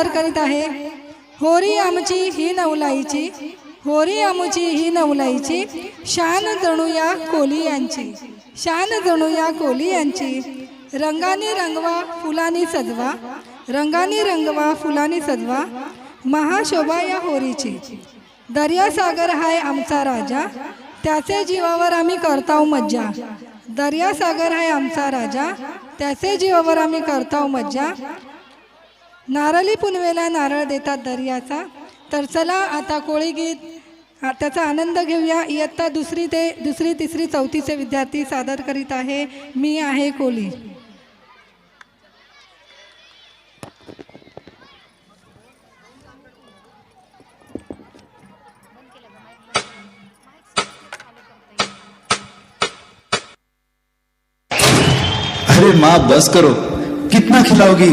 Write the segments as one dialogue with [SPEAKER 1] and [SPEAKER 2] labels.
[SPEAKER 1] सादर करीत आहे होरी आमची ही नवलाईची, होरी आमची ही नवलाईची, शान जणू या कोली यांची, शान जणू या कोली यांची। रंगानी रंगवा फुलानी सजवा, रंगानी रंगवा फुलानी सजवा, महाशोभा या होरीची। दर्यासागर हाय आमचा राजा, त्याचे जीवावर आम्ही करताव मज्जा। दर्यासागर हाय आमचा राजा, त्याचे जीवावर आम्ही करताव मज्जा। नारळी पुनवेला नारळ देतात दर्याचा। तर चला आता कोळी गीत त्याचा आनंद घेऊया। इयत्ता दुसरी, तिसरी, चौथीचे विद्यार्थी सादर करीत आहे मी आहे कोली।
[SPEAKER 2] अरे माँ बस करो, कितना खिलाओगी?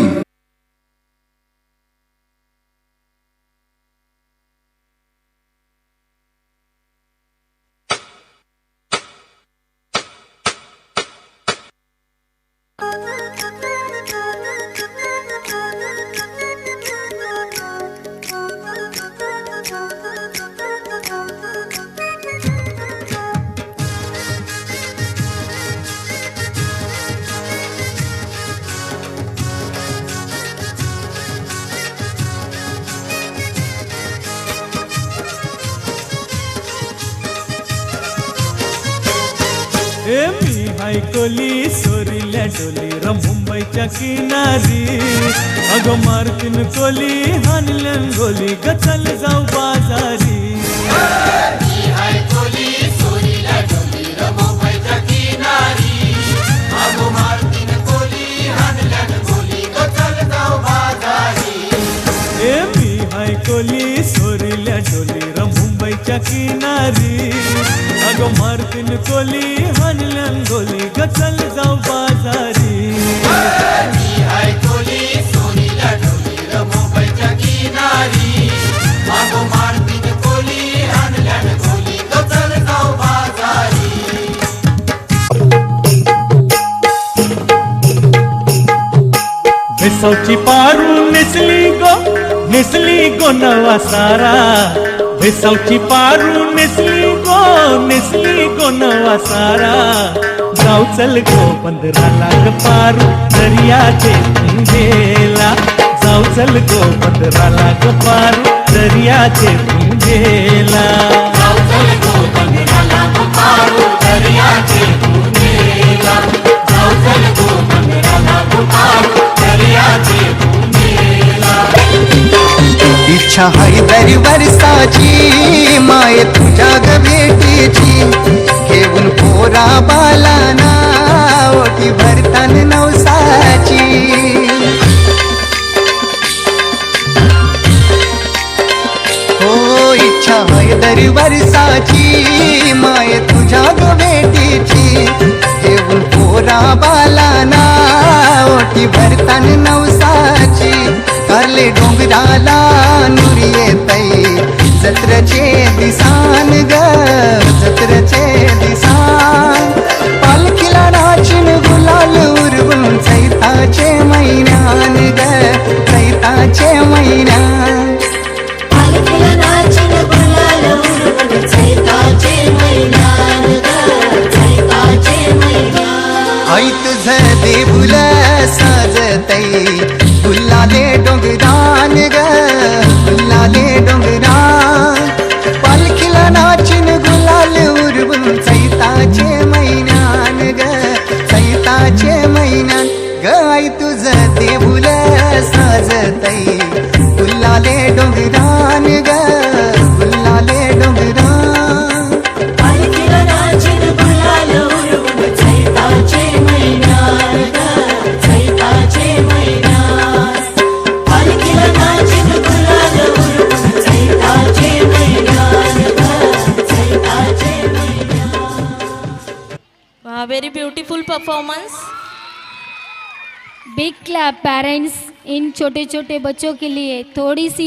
[SPEAKER 3] मी हाय कोली सोरील्या डोली र मुंबईच्या किनारी। अगं मारतीन कोली हानल्यान गोली गचल जाऊ बाजारी।
[SPEAKER 4] मी हाय कोली सोरील्या डोली र मुंबईच्या किनारी। अगं मारतीन कोली हानल्यान गोली गचल जाऊ बाजारी।
[SPEAKER 3] मी हाय कोली सोरील्या डोली र मुंबईच्या किनारी। अगं मारतीन कोली हानल्यान गोली गचल जाऊ बाजारी।
[SPEAKER 4] मी हाय कोली सोरील्या डोली र मुंबईच्या किनारी। अगं मारतीन कोली हानल्यान गोली गचल जाऊ बाजारी।
[SPEAKER 3] भेसावची पारू नेसली गो नवा सारा। भेसावची पारू नेसली गो नवा सारा। जाऊ चल गो 15 लाख पारू दर्याचे पुंजेला। जाऊ चल गो 15 लाख पारू दर्याचे पुंजेला।
[SPEAKER 4] जाऊ चल गो 15 लाख पारू दर्याचे पुंजेला। जाऊ चल गो 15 लाख पारू दर्याचे पुंजेला।
[SPEAKER 5] इच्छा हाय दरवर्षाची माय तुझ्या ग भेटीची। घेऊन पोरा बालाना ओटी भरतान नवसाची। हो इच्छा हाय दरवर्षाची माय तुझ्या ग भेटीची। घेऊन पोरा बालाना ओटी भरतान नवसाची। कारले डोंगराला नुरी येतई जत्रचे दिसान ग, जत्रचे दिसान। पालखीला नाचिन गुलाल उरवून चैताचे महिन्यान ग, चैताचे महिन्यान।
[SPEAKER 6] पालखीला नाचिन गुलाल उरवून चैताचे महिन्यान ग, चैताचे महिन्यान।
[SPEAKER 5] आई तुझ देऊळ साजतई गुलाले डोंगरान ग, गुलाले डोंगरान। पालखीला नाचिन गुलाल उरवून चैताचे महिन्यान ग, चैताचे महिन्यान। ग आई तुझ देऊळ साजतई गुलाले डोंगरान ग, गुलाले डोंगरान।
[SPEAKER 6] पालखीला नाचिन गुलाल उरवून चैताचे महिन्यान ग, चैताचे महिन्यान। पालखीला नाचिन गुलाल उरवून चैताचे महिन्यान ग, चैताचे महिन्यान।
[SPEAKER 7] Very beautiful performance.
[SPEAKER 8] Big clap parents in छोटे छोटे बच्चों के लिए। थोड़ी सी